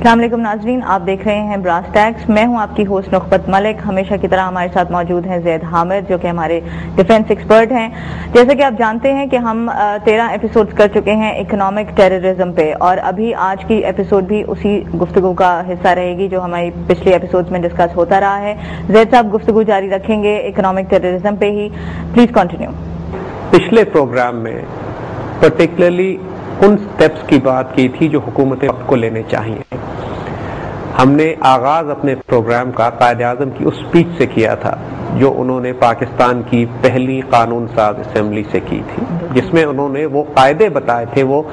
अस्सलाम वालेकुम नाजरीन, आप देख रहे हैं ब्रास टैक्स। मैं हूं आपकी होस्ट नुखबत मलिक। हमेशा की तरह हमारे साथ मौजूद हैं ज़ैद हामिद, जो कि हमारे डिफेंस एक्सपर्ट हैं। जैसे कि आप जानते हैं कि हम 13 एपिसोड्स कर चुके हैं इकोनॉमिक टेररिज्म पे, और अभी आज की एपिसोड भी उसी गुफ्तगू का हिस्सा रहेगी जो हमारी पिछले एपिसोड्स में डिस्कस होता रहा है। ज़ैद साहब गुफ्तगू जारी रखेंगे इकोनॉमिक टेररिज्म पे ही। Please continue. पिछले प्रोग्राम में पर्टिकुलरली उन स्टेप्स की बात की थी जो हुकूमतें को लेने चाहिए। हमने आगाज अपने प्रोग्राम का कायद-ए-आज़म की उस स्पीच से किया था जो उन्होंने पाकिस्तान की पहली कानून साज असेंबली से की थी, जिसमें उन्होंने वो कायदे बताए थे, वो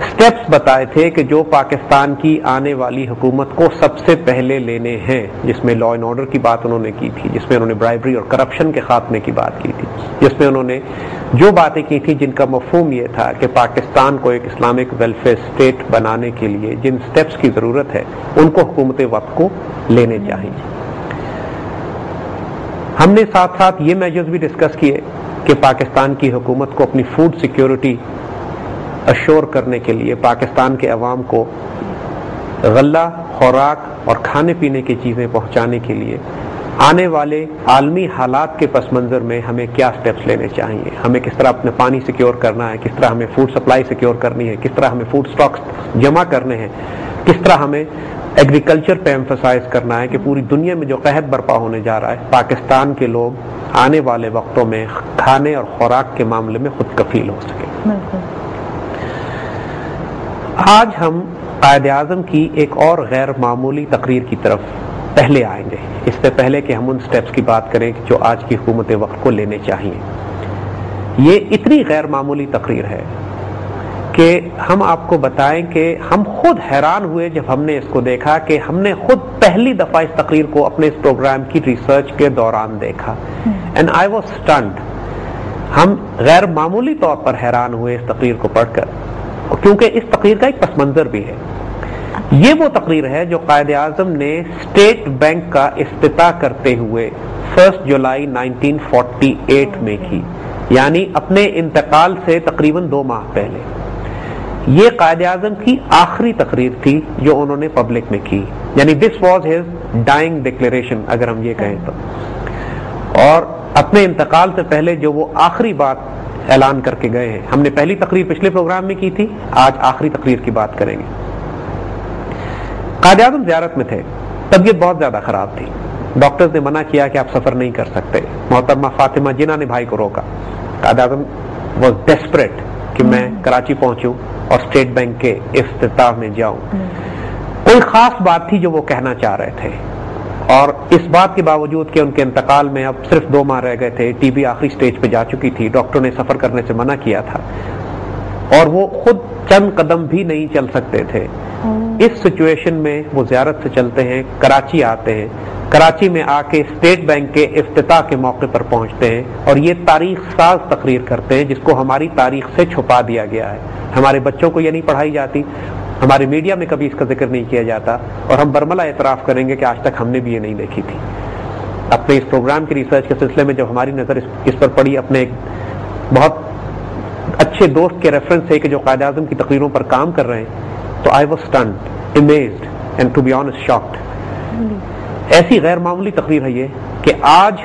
स्टेप्स बताए थे कि जो पाकिस्तान की आने वाली हुकूमत को सबसे पहले लेने हैं, जिसमें लॉ एंड ऑर्डर की बात उन्होंने की थी, जिसमें उन्होंने ब्राइबरी और करप्शन के खात्मे की बात की थी, जिसमें उन्होंने जो बातें की थी जिनका मफहूम ये था कि पाकिस्तान को एक इस्लामिक वेलफेयर स्टेट बनाने के लिए जिन स्टेप्स की जरूरत है उनको हुकूमत वक्त को लेने चाहिए। हमने साथ साथ ये मेजर्स भी डिस्कस किए कि पाकिस्तान की हुकूमत को अपनी फूड सिक्योरिटी अश्योर करने के लिए पाकिस्तान के अवाम को गल्ला, खुराक और खाने पीने की चीजें पहुंचाने के लिए आने वाले आलमी हालात के पस मंजर में हमें क्या स्टेप्स लेने चाहिए, हमें किस तरह अपने पानी सिक्योर करना है, किस तरह हमें फूड सप्लाई सिक्योर करनी है, किस तरह हमें फूड स्टॉक्स जमा करने हैं, किस तरह हमें एग्रीकल्चर पे एम्फसाइज करना है कि पूरी दुनिया में जो कहत बर्पा होने जा रहा है, पाकिस्तान के लोग आने वाले वक्तों में खाने और खुराक के मामले में खुद कफील हो सके। आज हम कायद-ए-आज़म की एक और गैर मामूली तकरीर की तरफ पहले आएंगे, इससे पहले कि हम उन स्टेप्स की बात करें जो आज की हुकूमत वक्त को लेने चाहिए। ये इतनी गैर मामूली तकरीर है कि हम आपको बताएं कि हम खुद हैरान हुए जब हमने इसको देखा, कि हमने खुद पहली दफा इस तकरीर को अपने इस प्रोग्राम की रिसर्च के दौरान देखा, एंड आई वाज स्टन्ड। हम गैर मामूली तौर पर हैरान हुए इस तकरीर को पढ़कर, क्योंकि इस तकरीर का एक पस मंजर भी है। ये वो तकरीर है जो कायद-ए-आज़म ने स्टेट बैंक का इफ्तिताह करते हुए 1 जुलाई 1948 में की, यानी अपने इंतकाल से तकरीबन 2 माह पहले। ये कायद-ए-आज़म की आखिरी तकरीर थी जो उन्होंने पब्लिक में की, यानी this was his dying declaration, अगर हम ये कहें तो। और अपने इंतकाल से पहले जो वो आखिरी बात ऐलान करके गए हैं, हमने पहली तकरीर पिछले प्रोग्राम में की थी, आज आखिरी तकरीर की बात करेंगे। कायद-ए-आज़म ज़ियारत में थे, तबीयत बहुत ज्यादा खराब थी, डॉक्टर्स ने मना किया कि आप सफर नहीं कर सकते। मोहतरमा फातिमा जिन्ना ने भाई को रोका। कायद-ए-आज़म वाज डेस्परेट कि मैं कराची पहुंचूं और स्टेट बैंक के इफ्तिताह में जाऊं। कोई खास बात थी जो वो कहना चाह रहे थे, और इस बात के बावजूद कि उनके इंतकाल में अब सिर्फ 2 माह रह गए थे, टीबी आखिरी स्टेज पे जा चुकी थी, डॉक्टर ने सफर करने से मना किया था और वो खुद चंद कदम भी नहीं चल सकते थे। इस सिचुएशन में वो ज़ियारत से चलते हैं, कराची आते हैं, कराची में आके स्टेट बैंक के इफ्तिताह के मौके पर पहुंचते हैं और ये तारीख साज तकरीर करते हैं जिसको हमारी तारीख से छुपा दिया गया है। हमारे बच्चों को ये नहीं पढ़ाई जाती, हमारे मीडिया में कभी इसका जिक्र नहीं किया जाता, और हम बरमला एतराफ करेंगे कि आज तक हमने भी ये नहीं देखी थी। अपने इस प्रोग्राम की रिसर्च के सिलसिले में जब हमारी नजर इस पर पड़ी, अपने एक बहुत अच्छे दोस्त के रेफरेंस से कि जो कायद-ए-आज़म की तकरीरों पर काम कर रहे हैं, तो I was stunned, amazed and to be honest shocked. ऐसी गैर मामूली तकरीर है ये कि आज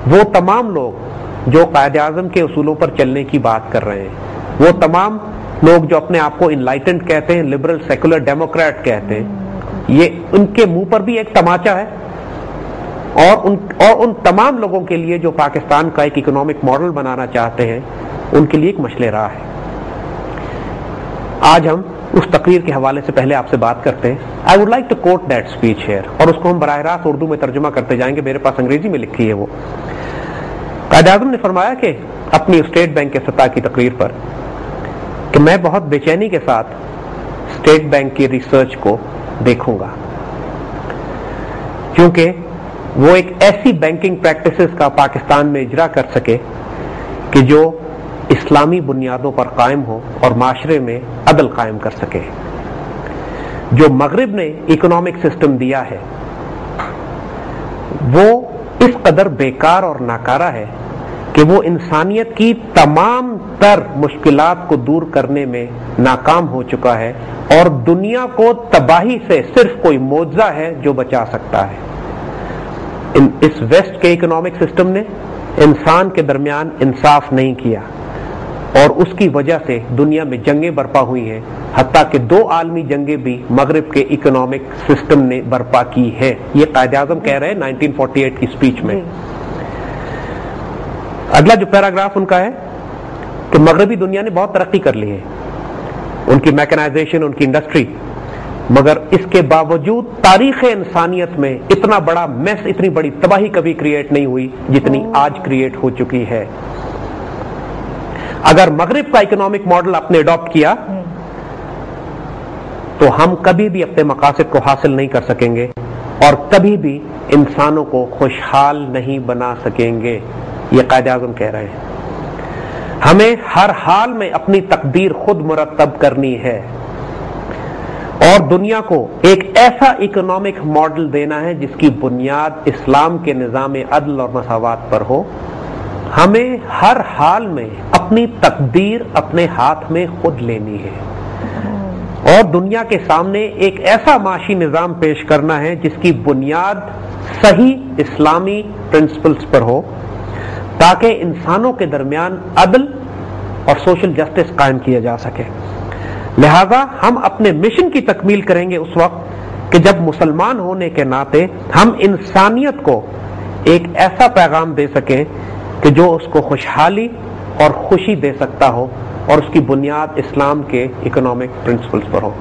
वो तमाम लोग जो कायद-ए-आज़म के उसूलों पर चलने की बात कर रहे हैं, वो तमाम लोग जो अपने आप को इनलाइटेंड कहते हैं, लिबरल सेकुलर डेमोक्रेट कहते हैं, ये उनके मुंह पर भी एक तमाचा है, और उन तमाम लोगों के लिए जो पाकिस्तान का एक इकोनॉमिक मॉडल बनाना चाहते हैं, उनके लिए एक मशले राह है। आज हम उस तकरीर के हवाले से पहले आपसे बात करते हैं। I would like to quote that speech here, और उसको हम बराह रास्त उर्दू में तर्जुमा करते जाएंगे, मेरे पास अंग्रेजी में लिखी है वो। कायद-ए-आज़म ने फरमाया कि अपनी स्टेट बैंक के सतह की तकरीर पर कि मैं बहुत बेचैनी के साथ स्टेट बैंक की रिसर्च को देखूंगा, क्योंकि वो एक ऐसी बैंकिंग प्रैक्टिसेस का पाकिस्तान में इजरा कर सके कि जो इस्लामी बुनियादों पर कायम हो और माशरे में अदल कायम कर सके। जो मगरिब ने इकोनॉमिक सिस्टम दिया है वो इस कदर बेकार और नाकारा है کہ وہ انسانیت کی تمام تر مشکلات کو دور کرنے میں ناکام ہو چکا ہے اور دنیا کو تباہی سے صرف کوئی معجزہ ہے جو بچا سکتا ہے۔ اس ویسٹ کے اکنامک سسٹم نے انسان کے درمیان انصاف نہیں کیا اور اس کی وجہ سے دنیا میں جنگیں برپا ہوئی ہیں، حتیٰ کہ 2 عالمی جنگیں بھی مغرب کے اکنامک سسٹم نے برپا کی ہے۔ یہ قائد اعظم کہہ رہے ہیں 1948 کی سپیچ میں۔ اگلا جو پیراگراف ان کا ہے کہ مغربی دنیا نے بہت ترقی کر لی ہے، ان کی میکنائزیشن، ان کی انڈسٹری، مگر اس کے باوجود تاریخ انسانیت میں اتنا بڑا میس، اتنی بڑی تباہی کبھی کریٹ نہیں ہوئی جتنی آج کریٹ ہو چکی ہے۔ اگر مغرب کا اکنامک ماڈل آپ نے اڈاپٹ کیا تو ہم کبھی بھی اپنے مقاصد کو حاصل نہیں کر سکیں گے اور کبھی بھی انسانوں کو خوشحال نہیں بنا سکیں گے، یہ قائد اعظم کہہ رہے ہیں۔ ہمیں ہر حال میں اپنی تقدیر خود مرتب کرنی ہے اور دنیا کو ایک ایسا اکنامک ماڈل دینا ہے جس کی بنیاد اسلام کے نظام عدل اور مساوات پر ہو۔ ہمیں ہر حال میں اپنی تقدیر اپنے ہاتھ میں خود لینی ہے اور دنیا کے سامنے ایک ایسا معاشی نظام پیش کرنا ہے جس کی بنیاد صحیح اسلامی پرنسپلز پر ہو تاکہ انسانوں کے درمیان عدل اور سوشل جسٹس قائم کیا جا سکے۔ لہذا ہم اپنے مشن کی تکمیل کریں گے اس وقت کہ جب مسلمان ہونے کے ناطے ہم انسانیت کو ایک ایسا پیغام دے سکیں کہ جو اس کو خوشحالی اور خوشی دے سکتا ہو اور اس کی بنیاد اسلام کے economic principles per who.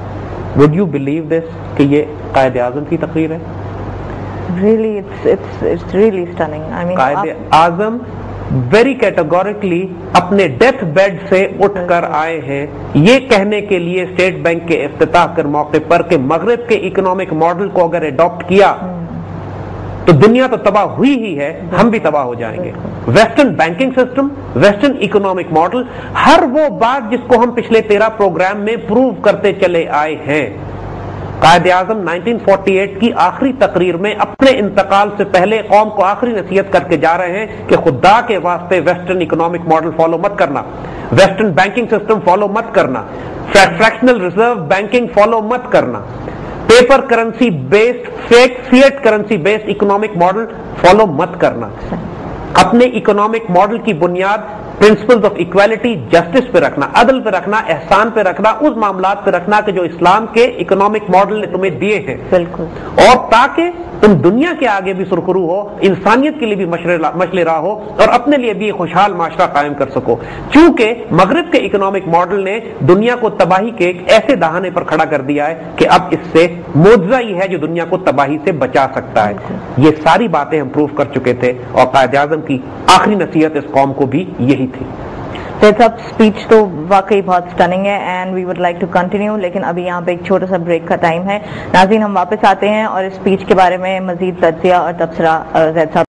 Would you believe this کہ یہ قائد اعظم کی تقریر ہے؟ Really, it's really stunning. I mean, Quaid Azam very categorically اپنے ڈیتھ بیڈ سے اٹھ کر آئے ہیں یہ کہنے کے لیے اسٹیٹ بینک کے افتتاح کے موقع پر کہ مغرب کے اکنامک ماڈل کو اگر اڈاپٹ کیا تو دنیا تو تباہ ہوئی ہی ہے، ہم بھی تباہ ہو جائیں گے۔ Western banking system, western economic model, ہر وہ بات جس کو ہم پچھلے 13 پروگرام میں پروو کرتے چلے آئے ہیں۔ قائد اعظم 1948 کی آخری تقریر میں اپنے انتقال سے پہلے قوم کو آخری نصیحت کر کے جا رہے ہیں کہ خدا کے واسطے ویسٹرن اکنامک ماڈل فالو مت کرنا، ویسٹرن بینکنگ سسٹم فالو مت کرنا، فریکشنل ریزرو بینکنگ فالو مت کرنا، paper currency based fiat currency based economic model follow مت کرنا۔ اپنے اکنامک ماڈل کی بنیاد پرنسپلز آف ایکویلٹی، جسٹس پہ رکھنا، عدل پہ رکھنا، احسان پہ رکھنا، اس معاملات پہ رکھنا کہ جو اسلام کے اکنامک ماڈل نے تمہیں دیے ہیں، بالکل، اور تاکہ تم دنیا کے آگے بھی سرخرو ہو، انسانیت کے لیے بھی مشعل راہ ہو اور اپنے لیے بھی خوشحال معاشرہ قائم کر سکو۔ چونکہ مغرب کے اکنامک ماڈل نے دنیا کو تباہی کے ایک ایسے دہانے پر کھڑا کر دیا ہے کہ اب اس سے معجزہ ہی ہے جو دنیا کو تباہی سے بچا سکتا ہے۔ یہ ساری باتیں ہم پروف کر چکے تھے اور قائد اعظم کی آخری نصیحت اس قوم کو بھی یہی تھی۔ صاحب اسپیچ تو واقعی بہت سٹننگ ہے and we would like to continue, لیکن ابھی یہاں پہ ایک چھوٹا سا بریک کا ٹائم ہے۔ ناظرین، ہم واپس آتے ہیں اور اس اسپیچ کے بارے میں مزید تجزیہ اور تبصرہ زید صاحب